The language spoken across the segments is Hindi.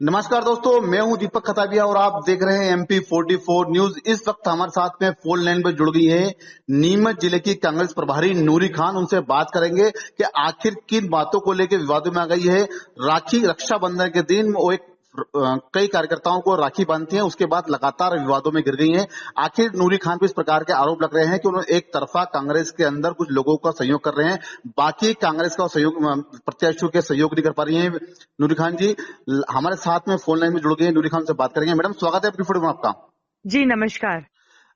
नमस्कार दोस्तों, मैं हूं दीपक खताबिया और आप देख रहे हैं MP44 न्यूज। इस वक्त हमारे साथ में फोन लाइन पे जुड़ गई है नीमच जिले की कांग्रेस प्रभारी नूरी खान। उनसे बात करेंगे कि आखिर किन बातों को लेकर विवादों में आ गई है। राखी रक्षाबंधन के दिन वो एक कई कार्यकर्ताओं को राखी बांधती हैं, उसके बाद लगातार विवादों में गिर गई हैं। आखिर नूरी खान पे इस प्रकार के आरोप लग रहे हैं कि उन्होंने एक तरफा कांग्रेस के अंदर कुछ लोगों का सहयोग कर रहे हैं, बाकी कांग्रेस का सहयोग प्रत्याशियों के सहयोग नहीं कर पा रही हैं। नूरी खान जी हमारे साथ में फोन लाइन में जुड़ गए हैं। नूरी खान से बात करेंगे। मैडम स्वागत है प्रीफोर्ड में आपका। जी नमस्कार।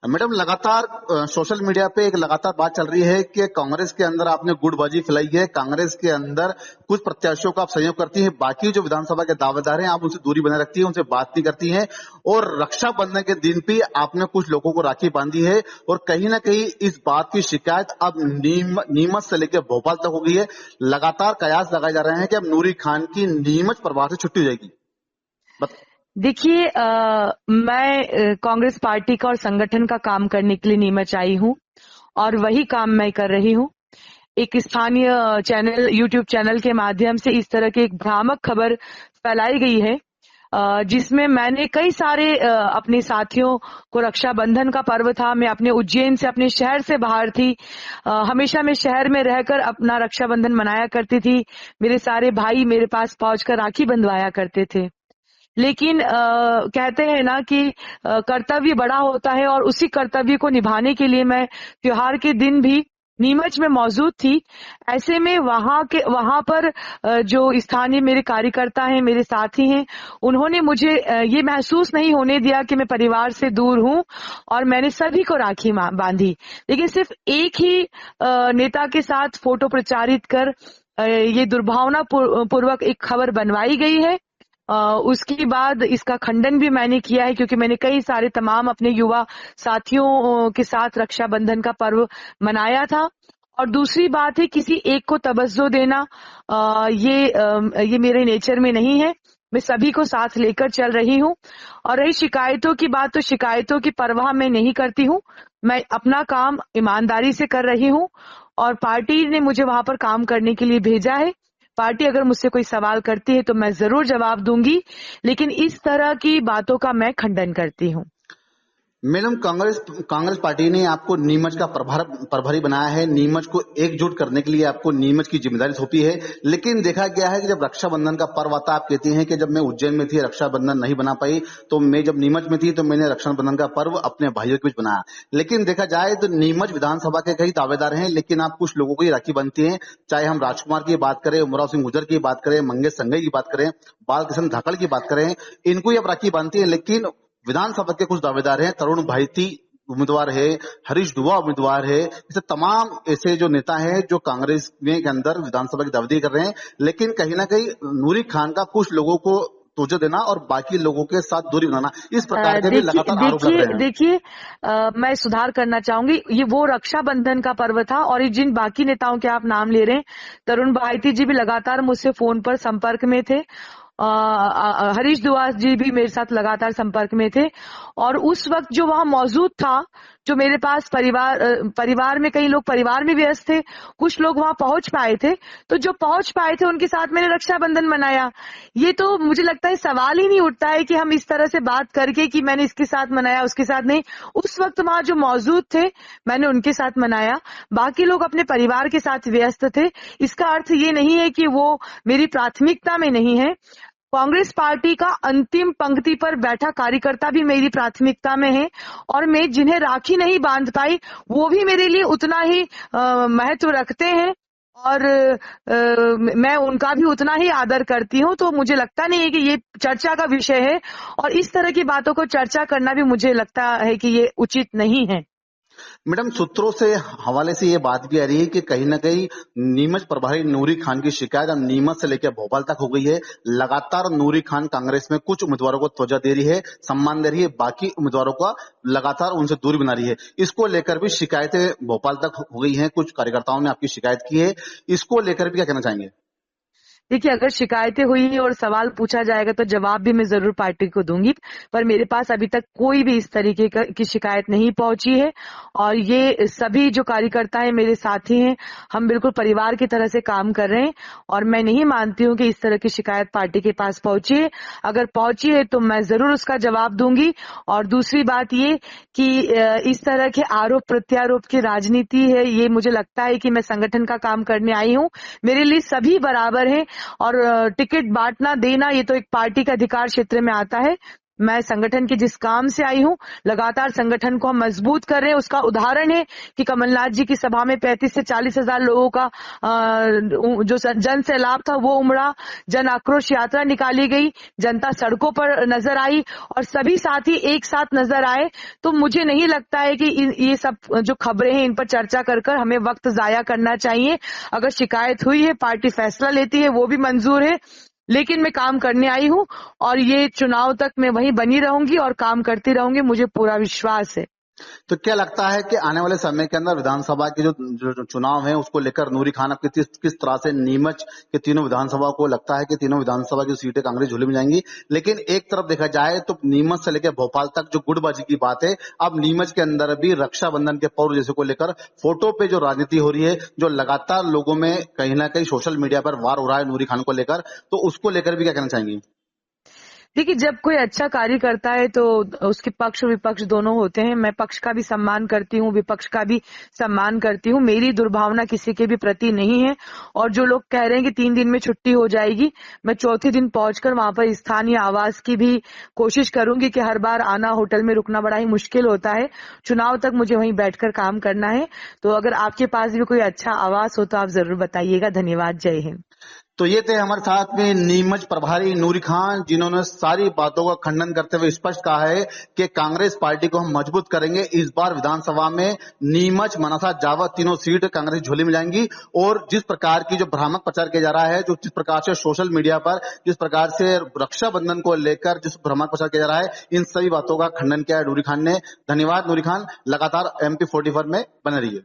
मैडम लगातार सोशल मीडिया पे एक लगातार बात चल रही है कि कांग्रेस के अंदर आपने गुटबाजी फैलाई है, कांग्रेस के अंदर कुछ प्रत्याशियों का आप सहयोग करती हैं, बाकी जो विधानसभा के दावेदार हैं आप उनसे दूरी बनाए रखती है, उनसे बात नहीं करती हैं, और रक्षाबंधन के दिन भी आपने कुछ लोगों को राखी बांधी है। और कहीं ना कहीं इस बात की शिकायत अब नीमच से लेकर भोपाल तक हो गई है। लगातार कयास लगाए जा रहे हैं कि अब नूरी खान की नीमच प्रभार से छुट्टी हो जाएगी। देखिए, मैं कांग्रेस पार्टी का और संगठन का काम करने के लिए नीमच आई हूँ और वही काम मैं कर रही हूँ। एक स्थानीय चैनल, यूट्यूब चैनल के माध्यम से इस तरह की एक भ्रामक खबर फैलाई गई है, जिसमें मैंने कई सारे अपने साथियों को, रक्षाबंधन का पर्व था, मैं अपने उज्जैन से, अपने शहर से बाहर थी। हमेशा मैं शहर में रहकर अपना रक्षाबंधन मनाया करती थी। मेरे सारे भाई मेरे पास पहुंचकर राखी बंधवाया करते थे। लेकिन कहते हैं ना कि कर्तव्य बड़ा होता है, और उसी कर्तव्य को निभाने के लिए मैं त्योहार के दिन भी नीमच में मौजूद थी। ऐसे में वहां पर जो स्थानीय मेरे कार्यकर्ता हैं, मेरे साथी हैं, उन्होंने मुझे ये महसूस नहीं होने दिया कि मैं परिवार से दूर हूं, और मैंने सभी को राखी बांधी। लेकिन सिर्फ एक ही नेता के साथ फोटो प्रचारित कर ये दुर्भावना पूर्वक एक खबर बनवाई गई है। उसके बाद इसका खंडन भी मैंने किया है, क्योंकि मैंने कई सारे तमाम अपने युवा साथियों के साथ रक्षाबंधन का पर्व मनाया था। और दूसरी बात है, किसी एक को तवज्जो देना ये मेरे नेचर में नहीं है। मैं सभी को साथ लेकर चल रही हूँ। और रही शिकायतों की बात, तो शिकायतों की परवाह मैं नहीं करती हूँ। मैं अपना काम ईमानदारी से कर रही हूँ, और पार्टी ने मुझे वहां पर काम करने के लिए भेजा है। पार्टी अगर मुझसे कोई सवाल करती है तो मैं जरूर जवाब दूंगी, लेकिन इस तरह की बातों का मैं खंडन करती हूँ। मैडम कांग्रेस पार्टी ने आपको नीमच का प्रभारी बनाया है, नीमच को एकजुट करने के लिए आपको नीमच की जिम्मेदारी सौंपी है। लेकिन देखा गया है कि जब रक्षाबंधन का पर्व आता, आप कहती हैं कि जब मैं उज्जैन में थी रक्षाबंधन नहीं बना पाई, तो मैं जब नीमच में थी तो मैंने रक्षाबंधन का पर्व अपने भाइयों के बीच बनाया। लेकिन देखा जाए तो नीमच विधानसभा के कई दावेदार हैं, लेकिन आप कुछ लोगों की राखी बनती हैं, चाहे हम राजकुमार की बात करें, उमराव सिंह गुर्जर की बात करें, मंगेश संघई की बात करें, बालकृष्ण धाकड़ की बात करें, इनको ही आप राखी बांधती है। लेकिन विधानसभा के कुछ दावेदार हैं, तरुण भाईती उम्मीदवार है, हरीश दुआ उम्मीदवार है, इसे तमाम ऐसे जो नेता हैं जो कांग्रेस में के अंदर विधानसभा की दावेदारी कर रहे हैं, लेकिन कहीं ना कहीं नूरी खान का कुछ लोगों को तोजह देना और बाकी लोगों के साथ दूरी बनाना, इस प्रकार के भी लगातार आरोप लग रहे हैं। देखिए, मैं सुधार करना चाहूंगी। ये वो रक्षाबंधन का पर्व था, और जिन बाकी नेताओं के आप नाम ले रहे हैं, तरुण भाईती जी भी लगातार मुझसे फोन पर संपर्क में थे। हरीश दुआ जी भी मेरे साथ लगातार संपर्क में थे। और उस वक्त जो वहां मौजूद था, जो मेरे पास परिवार में, कई लोग परिवार में व्यस्त थे, कुछ लोग वहां पहुंच पाए थे, तो जो पहुंच पाए थे उनके साथ मैंने रक्षाबंधन मनाया। ये तो मुझे लगता है सवाल ही नहीं उठता है कि हम इस तरह से बात करके कि मैंने इसके साथ मनाया, उसके साथ नहीं। उस वक्त वहां जो मौजूद थे मैंने उनके साथ मनाया, बाकी लोग अपने परिवार के साथ व्यस्त थे। इसका अर्थ ये नहीं है कि वो मेरी प्राथमिकता में नहीं है। कांग्रेस पार्टी का अंतिम पंक्ति पर बैठा कार्यकर्ता भी मेरी प्राथमिकता में है, और मैं जिन्हें राखी नहीं बांध पाई वो भी मेरे लिए उतना ही महत्व रखते हैं, और मैं उनका भी उतना ही आदर करती हूं। तो मुझे लगता नहीं है कि ये चर्चा का विषय है, और इस तरह की बातों को चर्चा करना भी मुझे लगता है कि ये उचित नहीं है। मैडम सूत्रों से हवाले से ये बात भी आ रही है कि कहीं ना कहीं नीमच प्रभारी नूरी खान की शिकायत अब नीमच से लेकर भोपाल तक हो गई है। लगातार नूरी खान कांग्रेस में कुछ उम्मीदवारों को त्वचा दे रही है, सम्मान दे रही है, बाकी उम्मीदवारों का लगातार उनसे दूरी बना रही है। इसको लेकर भी शिकायतें भोपाल तक हो गई हैं, कुछ कार्यकर्ताओं ने आपकी शिकायत की है, इसको लेकर भी क्या कहना चाहेंगे? देखिए, अगर शिकायतें हुई और सवाल पूछा जाएगा तो जवाब भी मैं जरूर पार्टी को दूंगी, पर मेरे पास अभी तक कोई भी इस तरीके की शिकायत नहीं पहुंची है। और ये सभी जो कार्यकर्ता है मेरे साथी हैं, हम बिल्कुल परिवार की तरह से काम कर रहे हैं और मैं नहीं मानती हूं कि इस तरह की शिकायत पार्टी के पास पहुंची है। अगर पहुंची है तो मैं जरूर उसका जवाब दूंगी। और दूसरी बात ये कि इस तरह के आरोप प्रत्यारोप की राजनीति है, ये मुझे लगता है कि मैं संगठन का काम करने आई हूं, मेरे लिए सभी बराबर हैं। और टिकट बांटना देना ये तो एक पार्टी का अधिकार क्षेत्र में आता है। मैं संगठन के जिस काम से आई हूं, लगातार संगठन को हम मजबूत कर रहे हैं। उसका उदाहरण है कि कमलनाथ जी की सभा में 35 से 40 हजार लोगों का जो जन सैलाब था वो उमड़ा, जन आक्रोश यात्रा निकाली गई, जनता सड़कों पर नजर आई और सभी साथी एक साथ नजर आए। तो मुझे नहीं लगता है कि ये सब जो खबरें हैं इन पर चर्चा कर हमें वक्त जाया करना चाहिए। अगर शिकायत हुई है, पार्टी फैसला लेती है, वो भी मंजूर है, लेकिन मैं काम करने आई हूं और ये चुनाव तक मैं वहीं बनी रहूंगी और काम करती रहूंगी, मुझे पूरा विश्वास है। तो क्या लगता है कि आने वाले समय के अंदर विधानसभा के जो चुनाव है उसको लेकर नूरी खान अब किस तरह से नीमच के तीनों विधानसभा को लगता है कि तीनों विधानसभा की सीटें कांग्रेस झोली में जाएंगी? लेकिन एक तरफ देखा जाए तो नीमच से लेकर भोपाल तक जो गुटबाजी की बात है, अब नीमच के अंदर भी रक्षाबंधन के पर्व जैसे को लेकर फोटो पे जो राजनीति हो रही है, जो लगातार लोगों में कहीं ना कहीं सोशल मीडिया पर वार हो रहा है नूरी खान को लेकर, तो उसको लेकर भी क्या कहना चाहेंगी? देखिए, जब कोई अच्छा कार्य करता है तो उसके पक्ष और विपक्ष दोनों होते हैं। मैं पक्ष का भी सम्मान करती हूँ, विपक्ष का भी सम्मान करती हूँ। मेरी दुर्भावना किसी के भी प्रति नहीं है। और जो लोग कह रहे हैं कि 3 दिन में छुट्टी हो जाएगी, मैं चौथे दिन पहुंचकर वहां पर स्थानीय आवास की भी कोशिश करूंगी कि हर बार आना, होटल में रुकना बड़ा ही मुश्किल होता है। चुनाव तक मुझे वहीं बैठकर काम करना है। तो अगर आपके पास भी कोई अच्छा आवास हो तो आप जरूर बताइएगा। धन्यवाद। जय हिंद। तो ये थे हमारे साथ में नीमच प्रभारी नूरी खान, जिन्होंने सारी बातों का खंडन करते हुए स्पष्ट कहा है कि कांग्रेस पार्टी को हम मजबूत करेंगे। इस बार विधानसभा में नीमच, मनसा, जावद तीनों सीट कांग्रेस झोली में जाएंगी। और जिस प्रकार की जो भ्रामक प्रचार किया जा रहा है, जो जिस प्रकार से सोशल मीडिया पर जिस प्रकार से रक्षाबंधन को लेकर जिस भ्रामक प्रचार किया जा रहा है, इन सभी बातों का खंडन किया है नूरी खान ने। धन्यवाद नूरी खान, लगातार MP44 में बने रहिए।